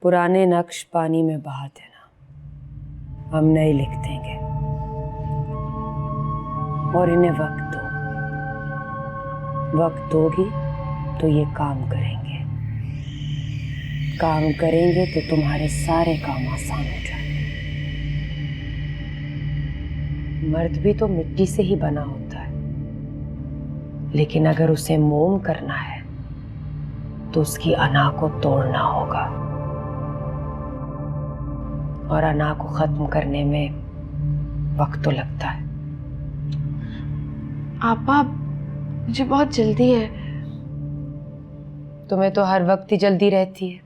पुराने नक्श पानी में बहा देना, हम नए लिख देंगे और इन्हें वक्त दोगी तो ये काम करेंगे। काम करेंगे तो तुम्हारे सारे काम आसान हो जाएंगे। मर्द भी तो मिट्टी से ही बना होता है, लेकिन अगर उसे मोम करना है तो उसकी अना को तोड़ना होगा, और अना को खत्म करने में वक्त तो लगता है। आपा, मुझे बहुत जल्दी है। तुम्हें तो हर वक्त ही जल्दी रहती है।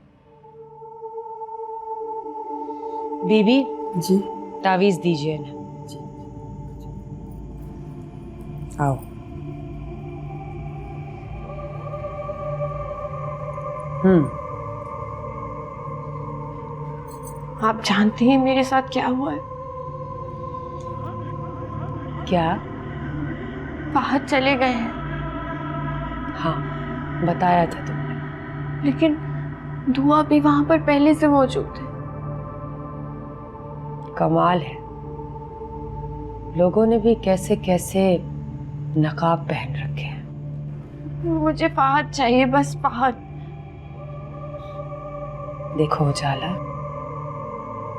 बीबी जी, तावीज दीजिए ना। जी। आओ। आप जानती हैं मेरे साथ क्या हुआ है? क्या? बाहर चले गए हैं। हाँ, बताया था तुमने। लेकिन दुआ भी वहां पर पहले से मौजूद है। कमाल है, लोगों ने भी कैसे कैसे नकाब पहन रखे हैं। मुझे फहद चाहिए, बस फहद। देखो उजाला,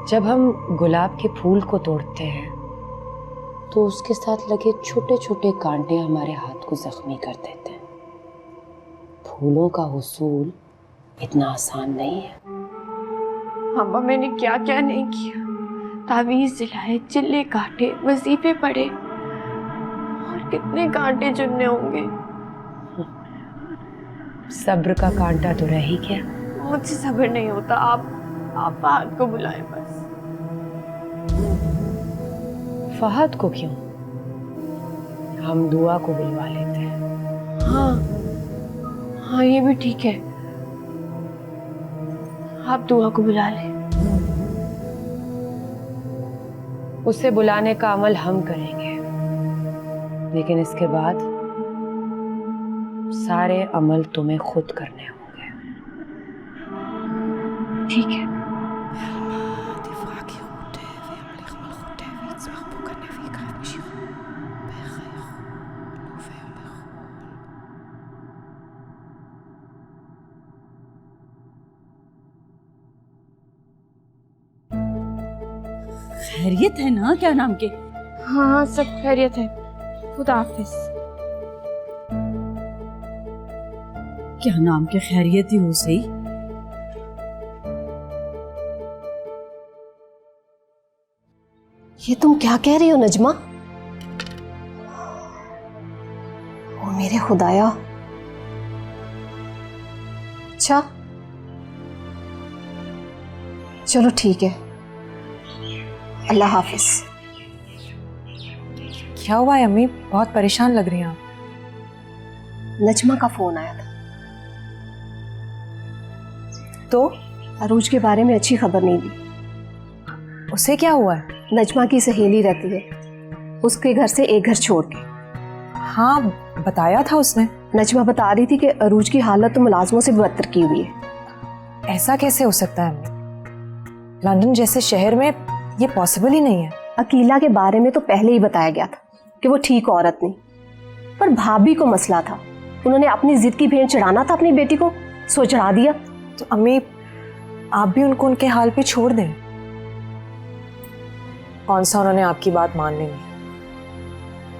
जब हम गुलाब के फूल को तोड़ते हैं तो उसके साथ लगे छोटे छोटे कांटे हमारे हाथ को जख्मी कर देते हैं। फूलों का हुसूल इतना आसान नहीं है। अम्मा, मैंने क्या क्या नहीं किया। तावीज़ दिलाए, चिल्ले काटे, वजीफे पढ़े, और कितने कांटे चुनने होंगे। सब्र का कांटा तो रह ही गया। मुझसे सब्र नहीं होता। आप फहद को बुलाएं बस। फहद को क्यों? हम दुआ को बुलवा लेते हैं। हाँ, ये भी ठीक है। आप दुआ को बुला लें। उसे बुलाने का अमल हम करेंगे, लेकिन इसके बाद सारे अमल तुम्हें खुद करने होंगे। ठीक है। खैरियत है ना? क्या नाम के? हाँ, सब खैरियत है। खुदा हाफिज। क्या नाम के खैरियत ही हो सही। ये तुम क्या कह रही हो नजमा? ओ मेरे खुदाया। अच्छा, चलो ठीक है, अल्लाह हाफिज। क्या हुआ है अम्मी? बहुत परेशान लग रही हैं आप। नजमा का फोन आया था, तो अरूज के बारे में अच्छी खबर नहीं दी। उसे क्या हुआ है? नजमा की सहेली रहती है उसके घर से एक घर छोड़ के। हाँ, बताया था उसने। नजमा बता रही थी कि अरूज की हालत तो मुलाजमों से बदतर की हुई है। ऐसा कैसे हो सकता है अम्मी? लंदन जैसे शहर में ये पॉसिबल ही नहीं है। अकीला के बारे में तो पहले ही बताया गया था कि वो ठीक औरत नहीं, पर भाभी को मसला था। उन्होंने अपनी जिद की भेंट चढ़ाना था अपनी बेटी को, सो चढ़ा दिया। तो अम्मी, आप भी उनको उनके हाल पे छोड़ दें। कौन सा उन्होंने आपकी बात मान लेनी?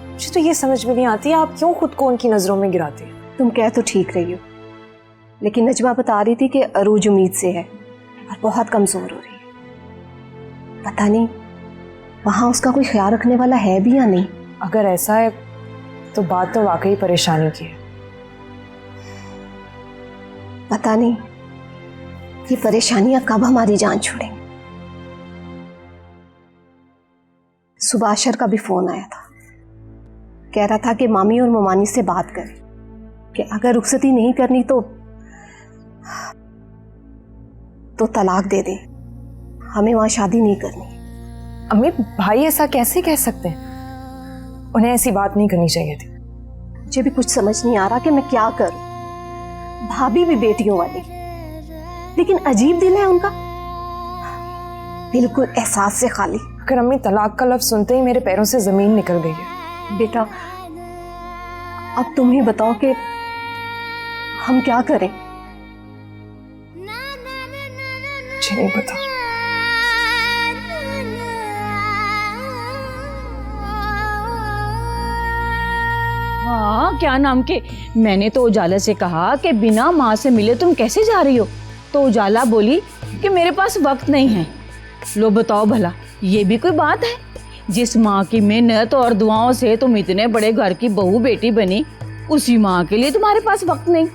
मुझे तो ये समझ में नहीं आती आप क्यों खुद को उनकी नजरों में गिराते हैं। तुम कह तो ठीक रही हो, लेकिन नजमा बता रही थी कि अरूज उम्मीद से है और बहुत कमजोर हो रही है। पता नहीं वहां उसका कोई ख्याल रखने वाला है भी या नहीं। अगर ऐसा है तो बात तो वाकई परेशानी की है। पता नहीं ये परेशानियां कब हमारी जान छोड़ेंगी। सुबह अशर का भी फोन आया था, कह रहा था कि मामी और ममानी से बात करें कि अगर रुखसती नहीं करनी तो तलाक दे दे, हमें वहां शादी नहीं करनी। अम्मी, भाई ऐसा कैसे कह सकते हैं? उन्हें ऐसी बात नहीं करनी चाहिए थी। मुझे भी कुछ समझ नहीं आ रहा कि मैं क्या करूं। भाभी भी बेटियों वाली, लेकिन अजीब दिल है उनका, बिल्कुल एहसास से खाली। अगर अम्मी, तलाक का लफ्ज सुनते ही मेरे पैरों से जमीन निकल गई है। बेटा, अब तुम ही बताओ कि हम क्या करें। मुझे नहीं पता। हाँ, क्या नाम के, मैंने तो उजाला से कहा कि बिना माँ से मिले तुम कैसे जा रही हो, तो उजाला बोली कि मेरे पास वक्त नहीं है। लो बताओ भला, ये भी कोई बात है? जिस माँ की मेहनत और दुआओं से तुम इतने बड़े घर की बहू बेटी बनी, उसी माँ के लिए तुम्हारे पास वक्त नहीं।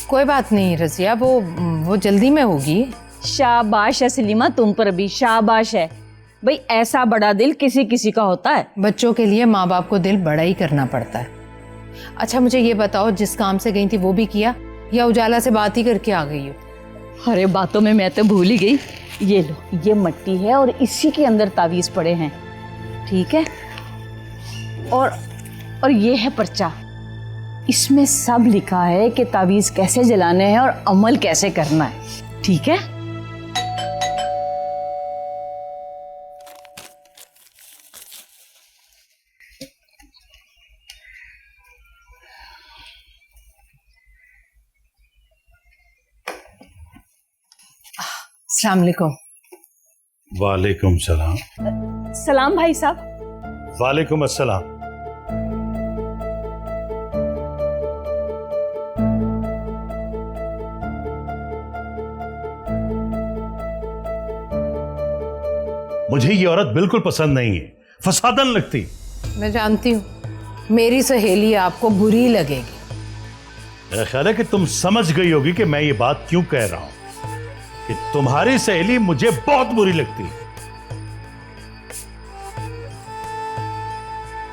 कोई बात नहीं रजिया, वो जल्दी में होगी। शाबाश है सलीमा, तुम पर भी शाबाश है। भाई ऐसा बड़ा दिल किसी किसी का होता है। बच्चों के लिए माँ बाप को दिल बड़ा ही करना पड़ता है। अच्छा मुझे ये बताओ, जिस काम से गई थी वो भी किया या उजाला से बात ही करके आ गई हो? अरे बातों में मैं तो भूल ही गई। ये लो, ये मट्टी है और इसी के अंदर तावीज पड़े हैं, ठीक है? और ये है पर्चा, इसमें सब लिखा है कि तावीज कैसे जलाने हैं और अमल कैसे करना है, ठीक है? अस्सलाम वालेकुम। वालेकुम सलाम। सलाम भाई साहब। वालेकुम अस्सलाम। मुझे ये औरत बिल्कुल पसंद नहीं है, फसादन लगती। मैं जानती हूँ, मेरी सहेली आपको बुरी लगेगी। मेरा ख्याल है कि तुम समझ गई होगी कि मैं ये बात क्यों कह रहा हूं, कि तुम्हारी सहेली मुझे बहुत बुरी लगती है।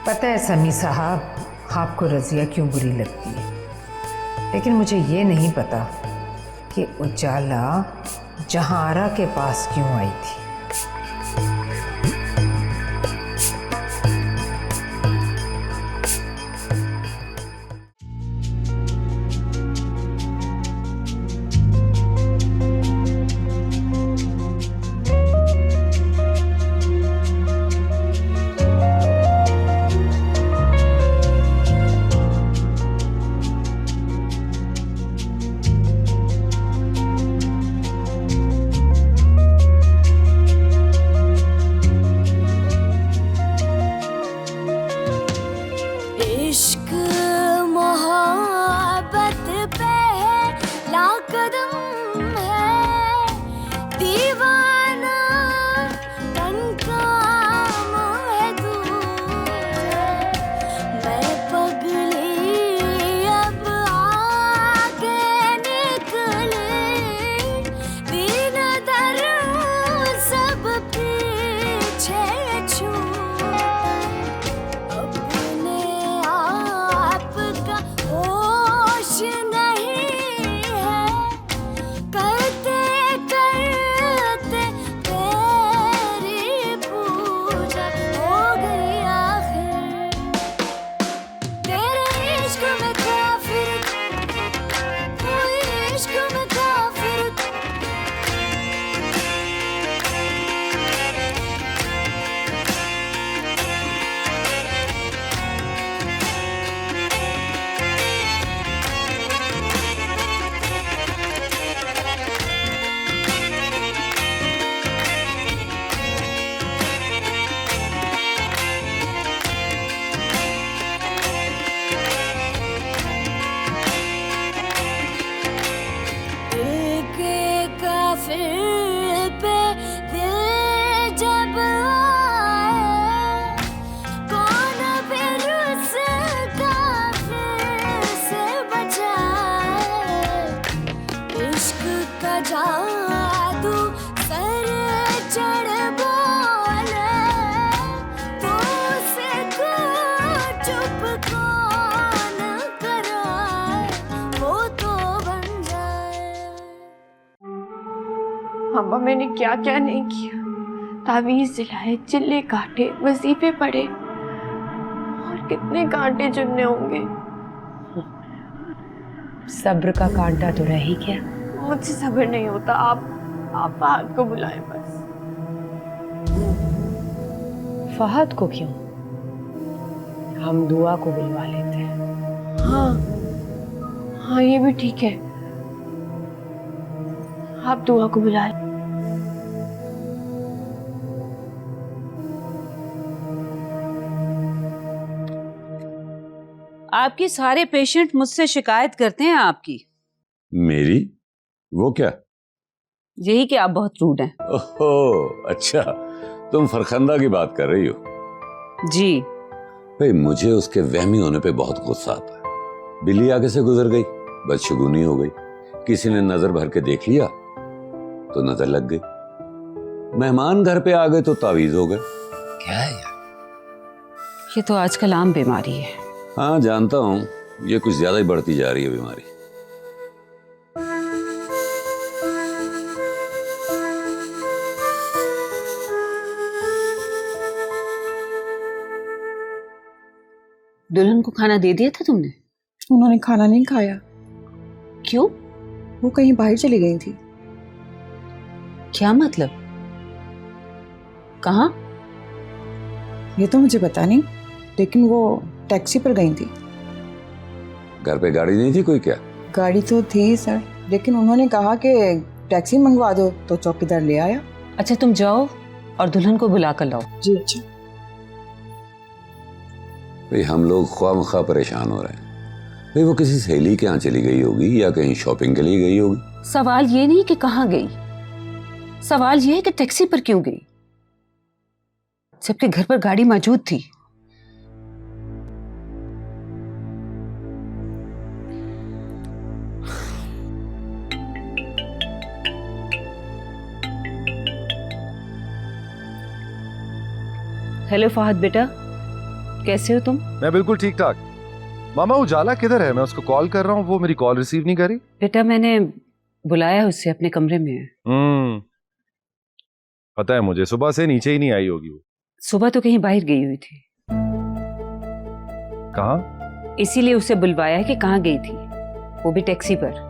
पता है समी साहब, आपको रजिया क्यों बुरी लगती है, लेकिन मुझे ये नहीं पता कि उजाला जहारा के पास क्यों आई थी। इश्क मोहब्बत पे लाकदम है, दीवाना तनका है तुझे, मैं पगली अब आगे निकली, दीन दर सब पीछे छूटे, अपने आप का होश नहीं है, करते करते तेरी पूजा हो गई आखिर, तेरे इश्क में काफिर, कोई इश्क में काफिर। दिल के काफिर पे दिल जब आए, कौन फिर उस काफिर से बचाए, इश्क का जादू सर चढ़ बोले, तो उसे को चुप कौन कराए, वो तो बन जाए। अम्मा मैंने क्या क्या नहीं किया, तावीज़ दिलाए, चिल्ले काटे, वजीफे पढ़े, और कितने कांटे चुनने होंगे। सब्र का कांटा तो रह ही गया। मुझसे सब्र नहीं होता। आप फहद को बुलाएं बस। फहद को क्यों? हम दुआ को बुलवा लेते हैं। हाँ ये भी ठीक है। आप दुआ को बुलाएं। आपकी सारे पेशेंट मुझसे शिकायत करते हैं आपकी। मेरी? वो क्या? यही कि आप बहुत रूड हैं। ओहो, अच्छा, तुम फरखंदा की बात कर रही हो? जी। भाई मुझे उसके वहमी होने पे बहुत गुस्सा आता है। बिल्ली आगे से गुजर गई, बदशगुनी हो गई, किसी ने नजर भर के देख लिया तो नजर लग गई, मेहमान घर पे आ गए तो तावीज हो गए। क्या है यार? ये तो आजकल आम बीमारी है। हाँ जानता हूँ, ये कुछ ज्यादा ही बढ़ती जा रही है बीमारी। दुल्हन को खाना दे दिया था तुमने? उन्होंने खाना नहीं खाया। क्यों? वो कहीं बाहर चली गई थी। क्या मतलब? कहाँ? ये तो मुझे पता नहीं, लेकिन वो टैक्सी पर गई थी। घर पे गाड़ी नहीं थी कोई क्या? गाड़ी तो थी सर, लेकिन उन्होंने कहा कि टैक्सी मंगवा दो, तो चौकीदार ले आया। अच्छा तुम जाओ और दुल्हन को बुला कर लाओ। जी अच्छा। भाई हम लोग ख्वामख्वाह परेशान हो रहे हैं। भाई वो किसी सहेली के यहाँ चली गई होगी या कहीं शॉपिंग के लिए गई होगी। सवाल ये नहीं कि कहाँ गई, सवाल ये है कि टैक्सी पर क्यों गई, जबकि घर पर गाड़ी मौजूद थी। हेलो फहद बेटा, कैसे हो तुम? मैं बिल्कुल ठीक ठाक। मामा उजाला किधर है? मैं उसको कॉल कर रहा हूँ, वो मेरी कॉल रिसीव नहीं करी। बेटा मैंने बुलाया उससे, अपने कमरे में है। पता है मुझे, सुबह से नीचे ही नहीं आई होगी वो। सुबह तो कहीं बाहर गई हुई थी। कहाँ? इसीलिए उसे बुलवाया है कि कहाँ गई थी, वो भी टैक्सी पर।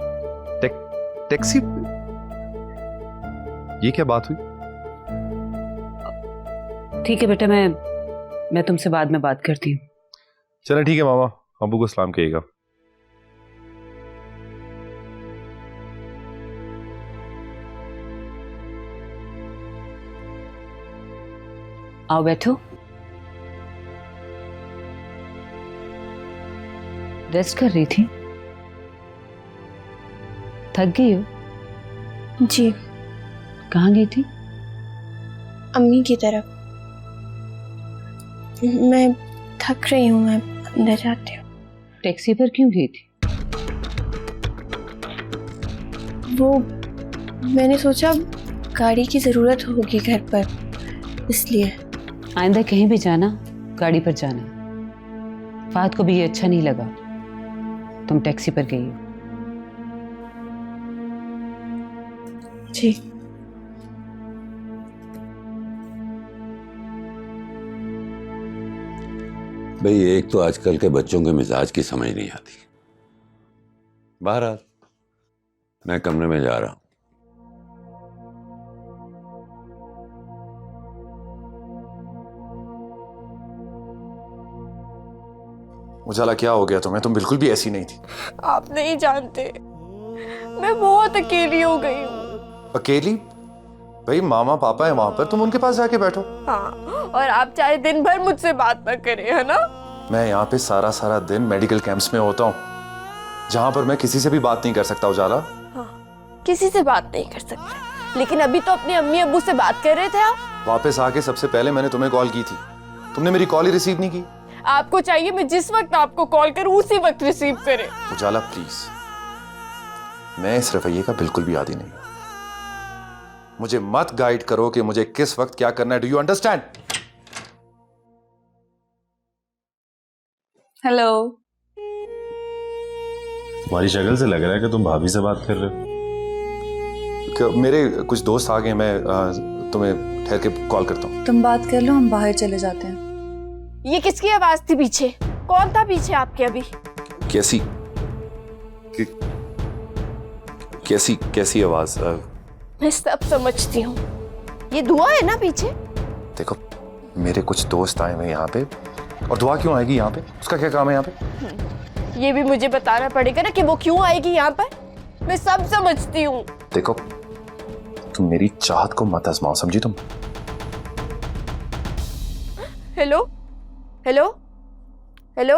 टैक्सी? ये क्या बात हुई? ठीक है बेटा, मैं तुमसे बाद में बात करती हूँ। चलो ठीक है मामा, अबू को सलाम कहिएगा। आओ बैठो। रेस्ट कर रही थी? थक गई हो? जी। कहाँ गई थी? अम्मी की तरफ। मैं थक रही हूँ, मैं अंदर जाती हूँ। टैक्सी पर क्यों गई थी? वो मैंने सोचा गाड़ी की ज़रूरत होगी घर पर, इसलिए। आइंदा कहीं भी जाना गाड़ी पर जाना। फहद को भी ये अच्छा नहीं लगा तुम टैक्सी पर गई हो। जी। भाई एक तो आजकल के बच्चों के मिजाज की समझ नहीं आती। बहरहाल मैं कमरे में जा रहा हूं। उजाला क्या हो गया तुम्हें? तुम बिल्कुल भी ऐसी नहीं थी। आप नहीं जानते, मैं बहुत अकेली हो गई हूँ। अकेली? भाई मामा पापा है वहां पर, तुम उनके पास जाके बैठो। हाँ, और आप चाहे दिन भर मुझसे बात ना करें, है ना? मैं यहाँ पे सारा दिन मेडिकल कैंप्स में होता हूँ, जहाँ पर मैं किसी से भी बात नहीं कर सकता। उजाला हाँ, किसी से बात नहीं कर सकते, लेकिन अभी तो अपने अम्मी अब्बू से बात कर रहे थे आप। वापस आके सबसे पहले मैंने तुम्हें कॉल की थी, तुमने मेरी कॉल ही रिसीव नहीं की। आपको चाहिए मैं जिस वक्त आपको कॉल करूं उसी वक्त रिसीव करें। उजाला प्लीज, मैं इस रवैये का बिल्कुल भी आदी नहीं। मुझे मत गाइड करो कि मुझे किस वक्त क्या करना है। Do you understand? हेलो। तुम्हारी शक्ल से लग रहा है कि तुम भाभी से बात कर रहे हो। मेरे कुछ दोस्त आ गए, मैं तुम्हें ठहर के कॉल करता हूँ। तुम बात कर लो, हम बाहर चले जाते हैं। ये किसकी आवाज थी पीछे? कौन था पीछे आपके अभी? कैसी कैसी कैसी आवाज? मैं सब समझती हूँ। ये धुआं है ना पीछे? देखो, मेरे कुछ दोस्त आए हुए यहाँ पे, और दुआ क्यों आएगी यहाँ पे? उसका क्या काम है यहाँ पे? ये भी मुझे बताना पड़ेगा ना कि वो क्यों आएगी यहाँ पर। मैं सब समझती हूँ। देखो, तुम मेरी चाहत को मत आजमाओ, समझी तुम? Hello hello hello.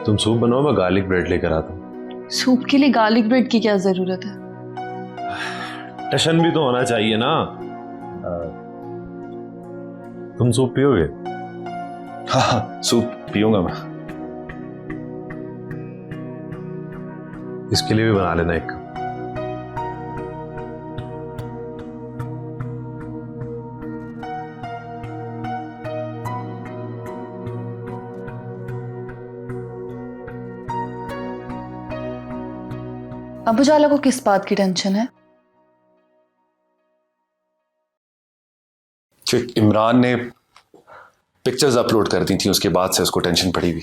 तुम सूप बनाओ, मैं गार्लिक ब्रेड लेकर आता हूँ। सूप के लिए गार्लिक ब्रेड की क्या जरूरत है? टशन भी तो होना चाहिए ना। तुम सूप पियोगे? हाँ, सूप पीऊंगा मैं। इसके लिए भी बना लेना एक। अब उजाला को किस बात की टेंशन है? कि इमरान ने पिक्चर्स अपलोड कर दी थी, उसके बाद से उसको टेंशन पड़ी हुई।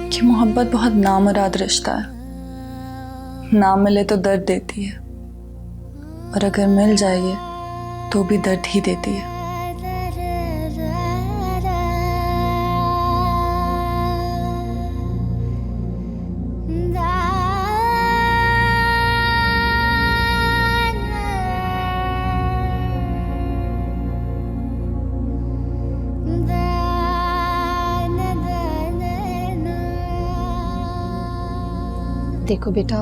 कि मोहब्बत बहुत नामुराद रिश्ता है। ना मिले तो दर्द देती है, और अगर मिल जाए तो भी दर्द ही देती है। देखो बेटा,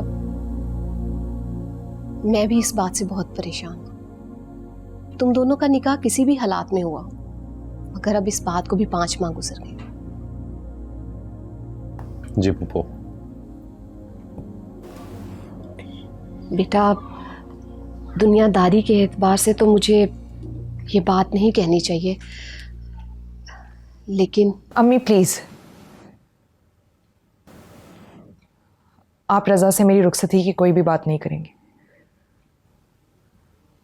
मैं भी इस बात से बहुत परेशान हूँ। तुम दोनों का निकाह किसी भी हालात में हुआ, मगर अब इस बात को भी 5 माह गुजर गए। जी पुप्पो। बेटा, दुनियादारी के एतबार से तो मुझे ये बात नहीं कहनी चाहिए, लेकिन अम्मी प्लीज, आप रजा से मेरी रुखसती की कोई भी बात नहीं करेंगे।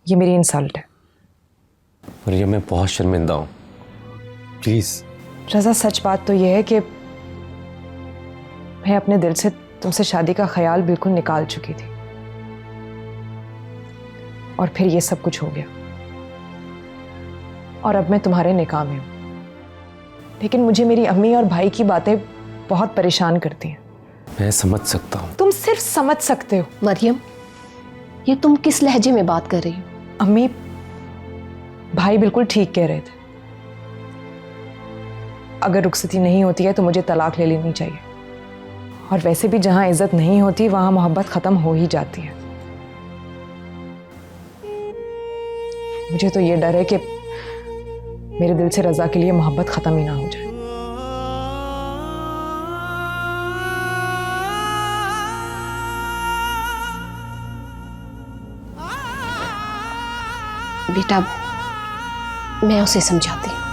ये मेरी इंसल्ट है। मरियम, मैं बहुत शर्मिंदा हूं, प्लीज। रजा, सच बात तो यह है कि मैं अपने दिल से तुमसे शादी का ख्याल बिल्कुल निकाल चुकी थी, और फिर ये सब कुछ हो गया, और अब मैं तुम्हारे निकाह में हूं। लेकिन मुझे मेरी अम्मी और भाई की बातें बहुत परेशान करती हैं। मैं समझ सकता हूं। तुम सिर्फ समझ सकते हो। मरियम, ये तुम किस लहजे में बात कर रही हो? अम्मी, भाई बिल्कुल ठीक कह रहे थे। अगर रुखसती नहीं होती है तो मुझे तलाक ले लेनी चाहिए, और वैसे भी जहां इज्जत नहीं होती वहां मोहब्बत खत्म हो ही जाती है। मुझे तो ये डर है कि मेरे दिल से रजा के लिए मोहब्बत खत्म ही ना हो जाए। बेटा, मैं उसे समझाती हूँ।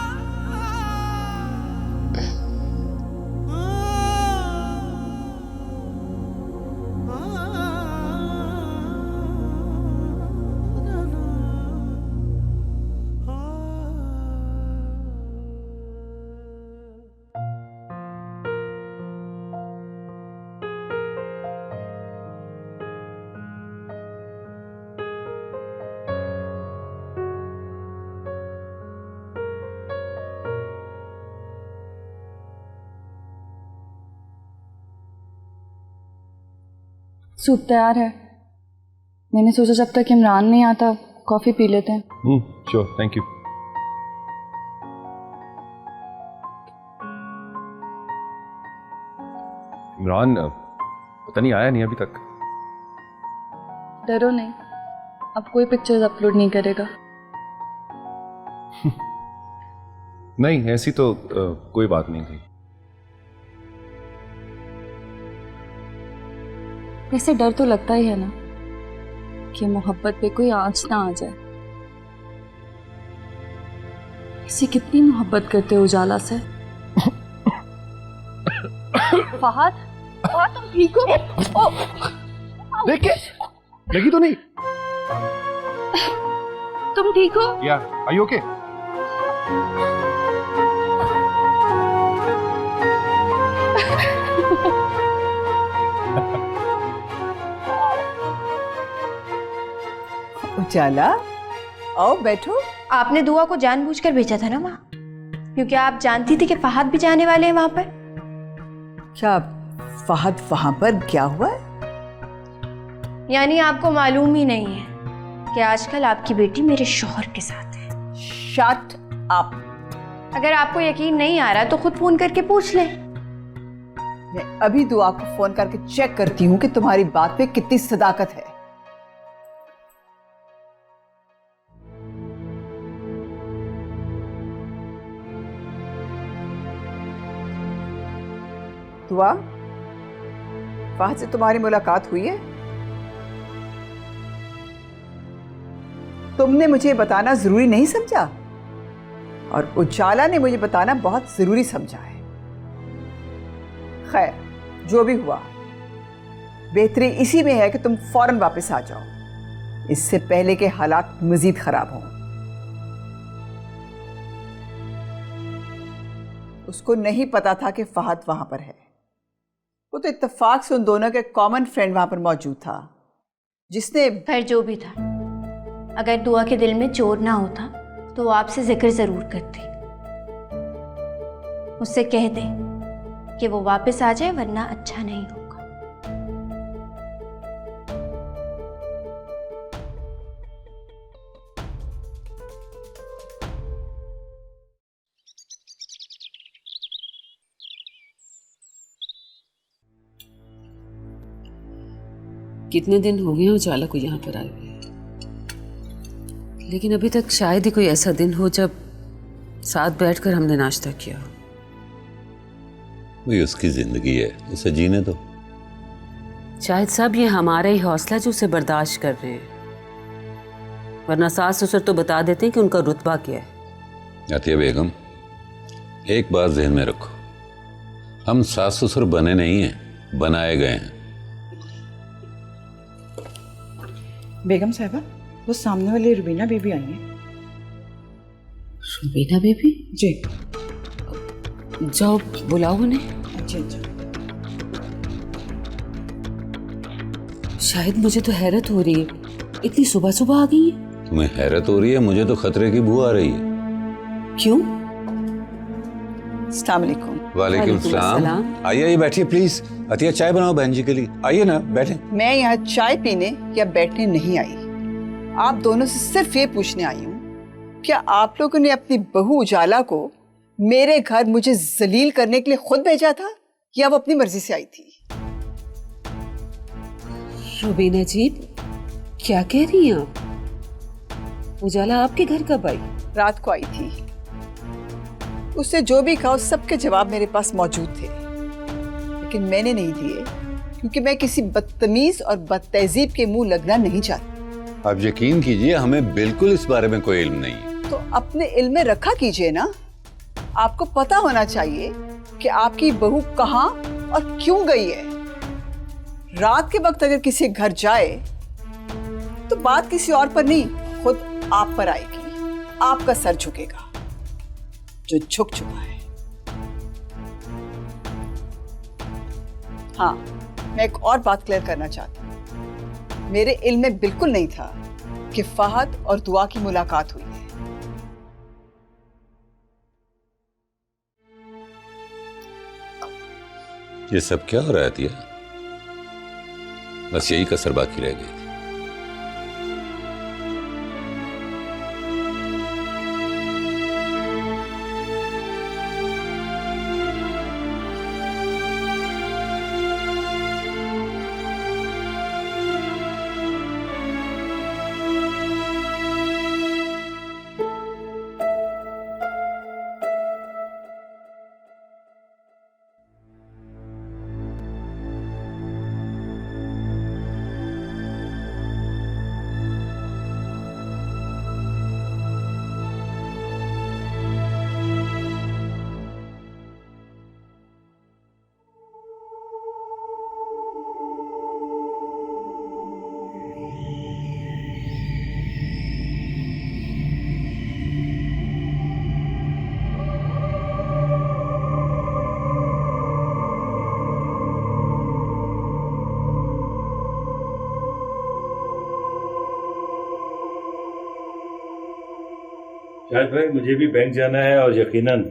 सूप तैयार है। मैंने सोचा जब तक इमरान नहीं आता कॉफ़ी पी लेते हैं। Sure, thank you. इमरान पता नहीं आया नहीं अभी तक। डरो नहीं, अब कोई पिक्चर्स अपलोड नहीं करेगा। नहीं, ऐसी तो कोई बात नहीं थी। वैसे डर तो लगता ही है ना कि मोहब्बत पे कोई आंच ना आ जाए। इसे कितनी मोहब्बत करते हो उजाला से। फहद, फहद तुम ठीक हो? देखिए, लगी तो नहीं? तुम ठीक हो? या आर यू ओके? उजाला, आओ बैठो। आपने दुआ को जानबूझकर भेजा था ना वहाँ, क्योंकि आप जानती थी कि फहद भी जाने वाले हैं वहां पर। क्या फहद वहां पर क्या हुआ है? यानी आपको मालूम ही नहीं है कि आजकल आपकी बेटी मेरे शौहर के साथ है। Shut up. अगर आपको यकीन नहीं आ रहा तो खुद फोन करके पूछ लें। मैं अभी दुआ को फोन करके चेक करती हूँ कि तुम्हारी बात पे कितनी सदाकत है। दुआ, फहद से तुम्हारी मुलाकात हुई है? तुमने मुझे बताना जरूरी नहीं समझा और उजाला ने मुझे बताना बहुत जरूरी समझा है। खैर, जो भी हुआ, बेहतरी इसी में है कि तुम फौरन वापस आ जाओ, इससे पहले के हालात मजीद खराब हों। उसको नहीं पता था कि फहद वहां पर है। वो तो इत्तेफाक से उन दोनों के कॉमन फ्रेंड वहां पर मौजूद था, जिसने खैर जो भी था, अगर दुआ के दिल में चोर ना होता तो वो आपसे जिक्र जरूर करती। उससे कह दे कि वो वापस आ जाए, वरना अच्छा नहीं होगा। कितने दिन हो गए उजाला को यहाँ पर आए हुए, लेकिन अभी तक शायद ही कोई ऐसा दिन हो जब साथ बैठकर हमने नाश्ता किया। वही उसकी जिंदगी है, उसे जीने दो। शायद सब ये हमारा ही हौसला जो उसे बर्दाश्त कर रहे हैं, वरना सास ससुर तो बता देते हैं कि उनका रुतबा क्या है। अतिया बेगम, एक बात ज़हन में रखो, हम सास ससुर बने नहीं हैं, बनाए गए हैं। बेगम साहबा, वो सामने वाली रुबीना बेबी आई है। रुबीना बेबी? जी। जाओ बुलाओ उन्हें। जी जी। शायद मुझे तो हैरत हो रही है, इतनी सुबह सुबह आ गई है। तुम्हें हैरत हो रही है? मुझे तो खतरे की बू आ रही है। क्यों? अस्सलाम वालेकुम। वालेकुम सलाम। आइए बैठिए प्लीज। अतिया चाय बनाओ बहन जी के लिए। आइए ना, बैठे। मैं यहाँ चाय पीने या बैठने नहीं आई, आप दोनों से सिर्फ ये पूछने आई हूँ, क्या आप लोगों ने अपनी बहू उजाला को मेरे घर मुझे जलील करने के लिए खुद भेजा था या वो अपनी मर्जी से आई थी? रुबीना जी, क्या कह रही हैं आप? उजाला आपके घर कब आई? रात को आई थी। उसने जो भी कहा उस सबके जवाब मेरे पास मौजूद थे, लेकिन मैंने नहीं दिए क्योंकि मैं किसी बदतमीज और बदतहजीब के मुंह लगना नहीं चाहती। आप यकीन कीजिए, हमें बिल्कुल इस बारे में कोई इल्म नहीं है। तो अपने इल्म में रखा कीजिए ना। आपको पता होना चाहिए कि आपकी बहू कहाँ और क्यों गई है। रात के वक्त अगर किसी घर जाए तो बात किसी और पर नहीं, खुद आप पर आएगी। आपका सर झुकेगा जो झुक चुका है। हाँ, मैं एक और बात क्लियर करना चाहती हूँ। मेरे इल्म में बिल्कुल नहीं था कि फहद और दुआ की मुलाकात हुई है। ये सब क्या हो रहा है अतिया? बस यही कसर बाकी रह गई थी। शायद भाई मुझे भी बैंक जाना है और यकीनन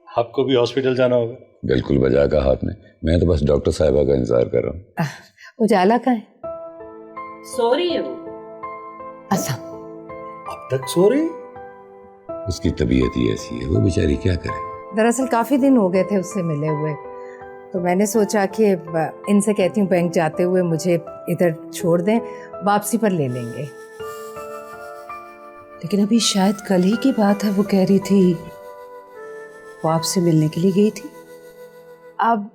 आपको भी हॉस्पिटल जाना होगा। बिल्कुल बजा कहा आपने। मैं तो बस डॉक्टर साहिबा का इंतजार कर रहा हूँ। उजाला का है? सो रही है वो। अच्छा, अब तक सो रही? उसकी तबीयत ही ऐसी है, वो बेचारी क्या करे। दरअसल काफ़ी दिन हो गए थे उससे मिले हुए, तो मैंने सोचा कि इनसे कहती हूँ बैंक जाते हुए मुझे इधर छोड़ दें, वापसी पर ले लेंगे। लेकिन अभी शायद कल ही की बात है, वो कह रही थी वो आपसे मिलने के लिए गई थी। अब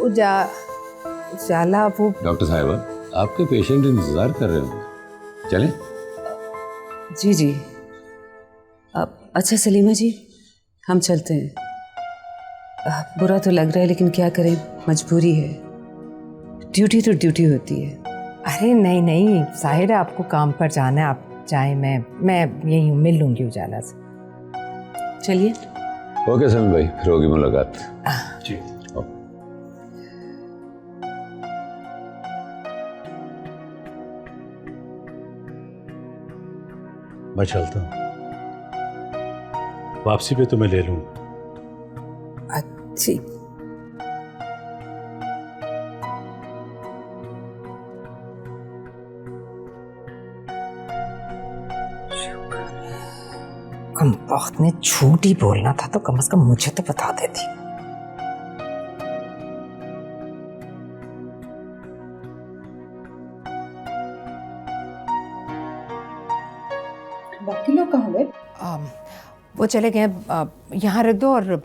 उजाला वो। डॉक्टर साहिबा, आपके पेशेंट इंतजार कर रहे होंगे, चलें? जी जी। अब अच्छा सलीमा जी, हम चलते हैं। बुरा तो लग रहा है लेकिन क्या करें, मजबूरी है। ड्यूटी तो ड्यूटी होती है। अरे नहीं नहीं साहिरा, आपको काम पर जाना है, आप जाएं, मैं यही हूँ, मिल लूंगी उजाला से। चलिए। ओके सलीम भाई, फिर होगी मुलाकात। जी। मैं चलता हूँ, वापसी पे तुम्हें ले लूंगा। अच्छी। कम वक्त में झूठ ही बोलना था तो कम से कम मुझे तो बता देती। बाकी लोग कहाँ गए? वो चले गए, यहाँ रख दो और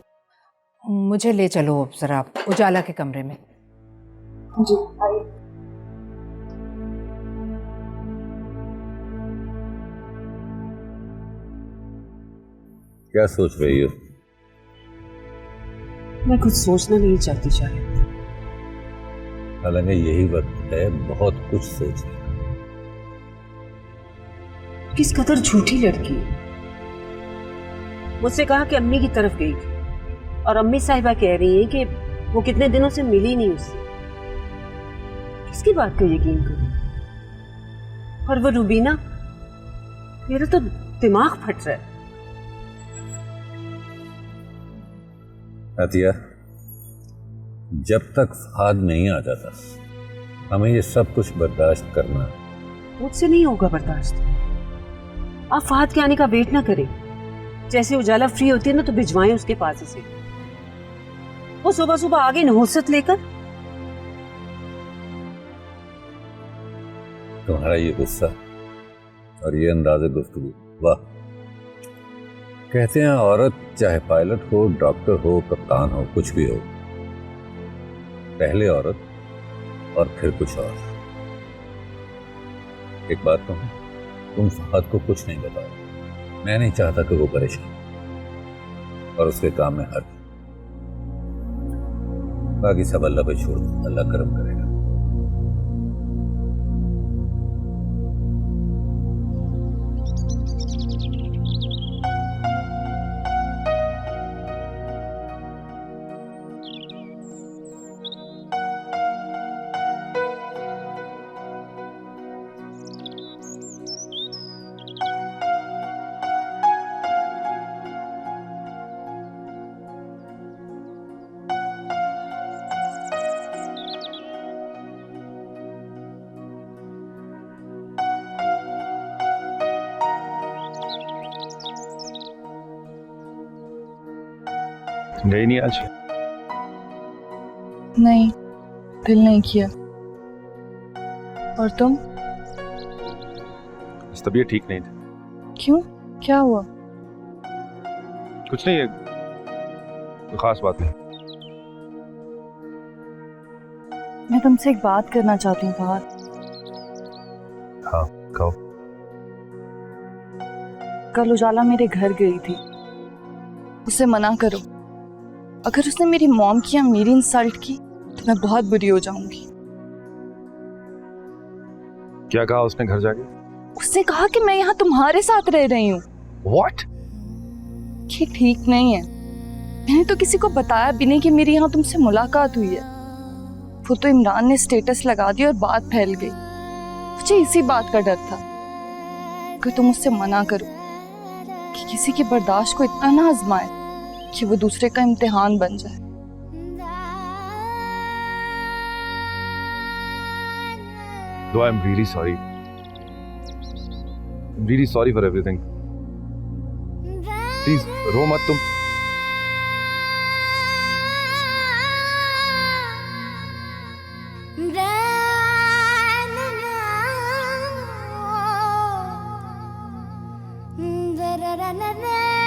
मुझे ले चलो जरा उजाला के कमरे में। जी आइए। क्या सोच रही हो? मैं कुछ सोचना नहीं चाहती शायद। हालांकि यही वक्त है बहुत कुछ सोचने का। किस कदर झूठी लड़की है। मुझसे कहा कि अम्मी की तरफ गई थी और अम्मी साहिबा कह रही हैं कि वो कितने दिनों से मिली नहीं उससे। किसकी बात का यकीन करूं? और वो रुबीना, मेरा तो दिमाग फट रहा है। अतिया, जब तक फहाद नहीं आ जाता हमें ये सब कुछ बर्दाश्त करना है। मुझसे नहीं होगा बर्दाश्त। आप फहाद के आने का वेट ना करें। जैसे उजाला फ्री होती है ना तो भिजवाएं उसके पास से। वो सुबह सुबह आगे नहुसत लेकर। तुम्हारा ये गुस्सा और ये अंदाज़े गुफ्तगू, वाह। कहते हैं औरत चाहे पायलट हो, डॉक्टर हो, कप्तान हो, कुछ भी हो, पहले औरत और फिर कुछ और। एक बात कहूं, तुम फहद को कुछ नहीं बताओ। मैं नहीं चाहता कि वो परेशान और उसके काम में हर्ज। बाकी सब अल्लाह पे छोड़ दो, अल्लाह करम करेगा। गई नहीं आज? नहीं, दिल नहीं किया। और तुम? तबीयत ठीक नहीं थी। क्यों, क्या हुआ? कुछ नहीं है, कोई खास बात नहीं। मैं तुमसे एक बात करना चाहती हूँ फहद। हाँ कहो। कल उजाला मेरे घर गई थी, उसे मना करो। अगर उसने मेरी मॉम की या मेरी इंसल्ट की तो मैं बहुत बुरी हो जाऊंगी। क्या कहा उसने घर जाके? उसने कहा कि मैं यहाँ तुम्हारे साथ रह रही हूँ। What? ये ठीक नहीं है। मैंने तो किसी को बताया भी नहीं कि मेरी यहाँ तुमसे मुलाकात हुई है। वो तो इमरान ने स्टेटस लगा दिया और बात फैल गई। मुझे इसी बात का डर था कि तुम उससे मना करो कि किसी के बर्दाश्त को इतना ना आजमाए कि वो दूसरे का इम्तिहान बन जाए। Though I'm really sorry. I'm really sorry for everything. Please, रो मत तुम। Da da da da da.